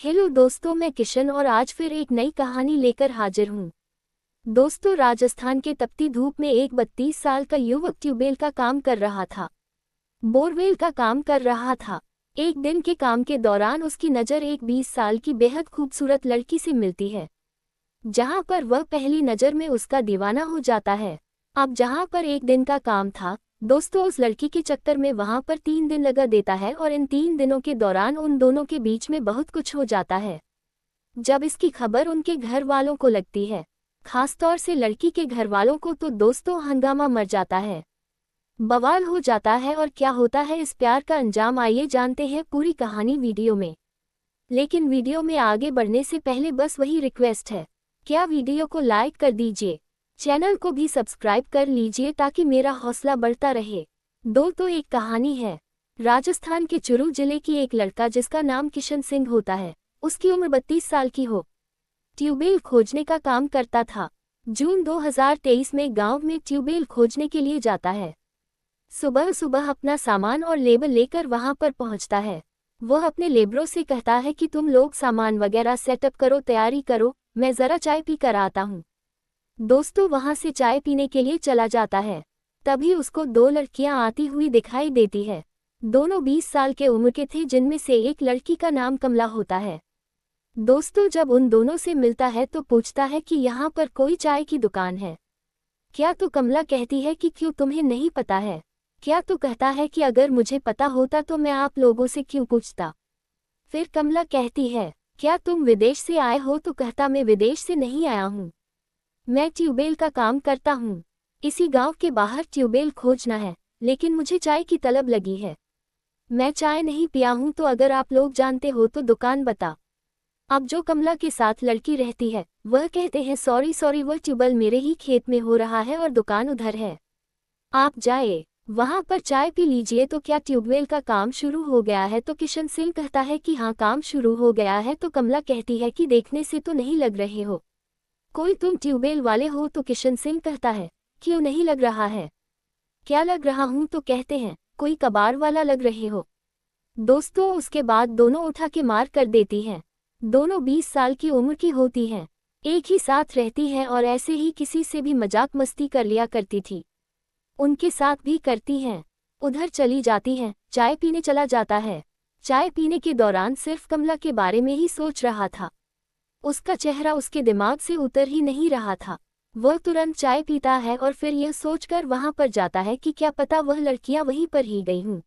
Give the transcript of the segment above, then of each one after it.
Hello दोस्तों, मैं किशन और आज फिर एक नई कहानी लेकर हाजिर हूँ। दोस्तों, राजस्थान के तपती धूप में एक 32 साल का युवक ट्यूबवेल का काम कर रहा था। बोरवेल का काम कर रहा था। एक दिन के काम के दौरान उसकी नज़र एक 20 साल की बेहद खूबसूरत लड़की से मिलती है, जहाँ पर वह पहली नज़र में उसका दीवाना हो जाता है। अब जहाँ पर एक दिन का काम था, दोस्तों उस लड़की के चक्कर में वहां पर 3 दिन लगा देता है और इन 3 दिनों के दौरान उन दोनों के बीच में बहुत कुछ हो जाता है। जब इसकी खबर उनके घर वालों को लगती है, खासतौर से लड़की के घर वालों को, तो दोस्तों हंगामा मच जाता है, बवाल हो जाता है। और क्या होता है इस प्यार का अंजाम, आइए जानते हैं पूरी कहानी वीडियो में। लेकिन वीडियो में आगे बढ़ने से पहले बस वही रिक्वेस्ट है, क्या वीडियो को लाइक कर दीजिए, चैनल को भी सब्सक्राइब कर लीजिए ताकि मेरा हौसला बढ़ता रहे। तो एक कहानी है। राजस्थान के चुरू जिले की एक लड़का जिसका नाम किशन सिंह होता है, उसकी उम्र 32 साल की हो, ट्यूबवेल खोजने का काम करता था। जून 2023 में गांव में ट्यूबवेल खोजने के लिए जाता है। सुबह सुबह अपना सामान और लेबर लेकर वहां पर पहुंचता है। वह अपने लेबरों से कहता है कि तुम लोग सामान वगैरह सेटअप करो, तैयारी करो, मैं ज़रा चाय पी कर आता हूँ। दोस्तों वहां से चाय पीने के लिए चला जाता है। तभी उसको 2 लड़कियां आती हुई दिखाई देती है। दोनों 20 साल के उम्र के थे, जिनमें से एक लड़की का नाम कमला होता है। दोस्तों जब उन दोनों से मिलता है तो पूछता है कि यहाँ पर कोई चाय की दुकान है क्या? तो कमला कहती है कि क्यों, तुम्हें नहीं पता है क्या? तो कहता है कि अगर मुझे पता होता तो मैं आप लोगों से क्यों पूछता। फिर कमला कहती है, क्या तुम विदेश से आए हो? तो कहता, मैं विदेश से नहीं आया हूँ, मैं ट्यूबवेल का काम करता हूँ। इसी गांव के बाहर ट्यूबवेल खोजना है, लेकिन मुझे चाय की तलब लगी है। मैं चाय नहीं पिया हूँ, तो अगर आप लोग जानते हो तो दुकान बता। अब जो कमला के साथ लड़की रहती है, वह कहते हैं, सॉरी वह ट्यूबवेल मेरे ही खेत में हो रहा है और दुकान उधर है, आप जाए वहां पर चाय पी लीजिए। तो क्या ट्यूबवेल का काम शुरू हो गया है? तो किशन सिंह कहता है कि हाँ, काम शुरू हो गया है। तो कमला कहती है कि देखने से तो नहीं लग रहे हो कोई तुम ट्यूबवेल वाले हो। तो किशन सिंह कहता है, क्यों नहीं लग रहा है, क्या लग रहा हूं? तो कहते हैं, कोई कबाड़ वाला लग रहे हो। दोस्तों उसके बाद दोनों उठा के मार कर देती हैं। दोनों 20 साल की उम्र की होती हैं, एक ही साथ रहती हैं और ऐसे ही किसी से भी मजाक मस्ती कर लिया करती थी, उनके साथ भी करती हैं। उधर चली जाती हैं, चाय पीने चला जाता है। चाय पीने के दौरान सिर्फ कमला के बारे में ही सोच रहा था, उसका चेहरा उसके दिमाग से उतर ही नहीं रहा था। वह तुरंत चाय पीता है और फिर यह सोचकर वहां पर जाता है कि क्या पता वह लड़कियां वहीं पर ही गई हूं।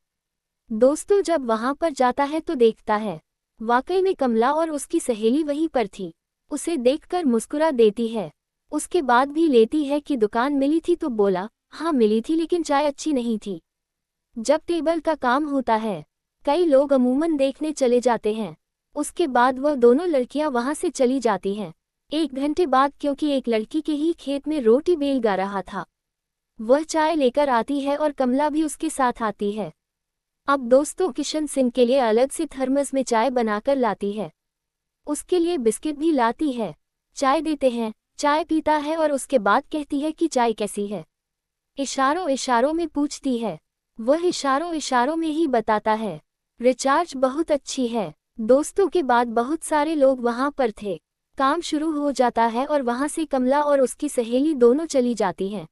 दोस्तों जब वहां पर जाता है तो देखता है, वाकई में कमला और उसकी सहेली वहीं पर थी। उसे देखकर मुस्कुरा देती है। उसके बाद भी लेती है कि दुकान मिली थी? तो बोला, हाँ मिली थी, लेकिन चाय अच्छी नहीं थी। जब टेबल का काम होता है, कई लोग अमूमन देखने चले जाते हैं। उसके बाद वह दोनों लड़कियां वहां से चली जाती हैं। 1 घंटे बाद, क्योंकि एक लड़की के ही खेत में रोटी बेल गा रहा था, वह चाय लेकर आती है और कमला भी उसके साथ आती है। अब दोस्तों किशन सिंह के लिए अलग से थर्मस में चाय बनाकर लाती है, उसके लिए बिस्किट भी लाती है। चाय देते हैं, चाय पीता है और उसके बाद कहती है कि चाय कैसी है। इशारों इशारों में पूछती है, वह इशारों इशारों में ही बताता है, रिचार्ज बहुत अच्छी है। दोस्तों के बाद बहुत सारे लोग वहां पर थे। काम शुरू हो जाता है और वहां से कमला और उसकी सहेली दोनों चली जाती हैं।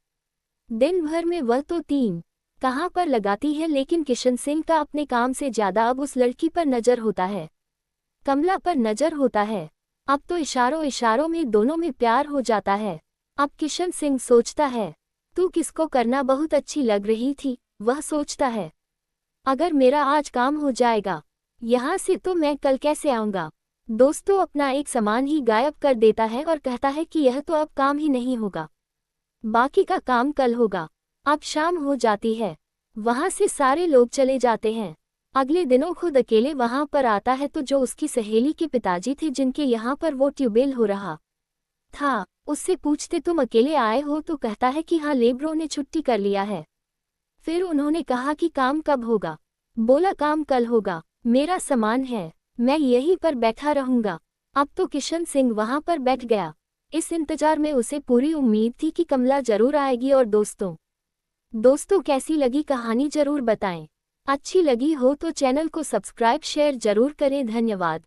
दिन भर में वह तो 3 कहां पर लगाती है, लेकिन किशन सिंह का अपने काम से ज्यादा अब उस लड़की पर नजर होता है, कमला पर नजर होता है। अब तो इशारों इशारों में दोनों में प्यार हो जाता है। अब किशन सिंह सोचता है, तू किसको करना बहुत अच्छी लग रही थी। वह सोचता है, अगर मेरा आज काम हो जाएगा यहाँ से तो मैं कल कैसे आऊँगा। दोस्तों अपना एक सामान ही गायब कर देता है और कहता है कि यह तो अब काम ही नहीं होगा, बाकी का काम कल होगा। अब शाम हो जाती है, वहाँ से सारे लोग चले जाते हैं। अगले दिनों खुद अकेले वहाँ पर आता है, तो जो उसकी सहेली के पिताजी थे जिनके यहाँ पर वो ट्यूबवेल हो रहा था, उससे पूछते, तुम अकेले आए हो? तो कहता है कि हाँ, लेबरों ने छुट्टी कर लिया है। फिर उन्होंने कहा कि काम कब होगा? बोला, काम कल होगा, मेरा सामान है, मैं यहीं पर बैठा रहूंगा। अब तो किशन सिंह वहां पर बैठ गया। इस इंतजार में उसे पूरी उम्मीद थी कि कमला जरूर आएगी। और दोस्तों कैसी लगी कहानी जरूर बताएं। अच्छी लगी हो तो चैनल को सब्सक्राइब शेयर जरूर करें। धन्यवाद।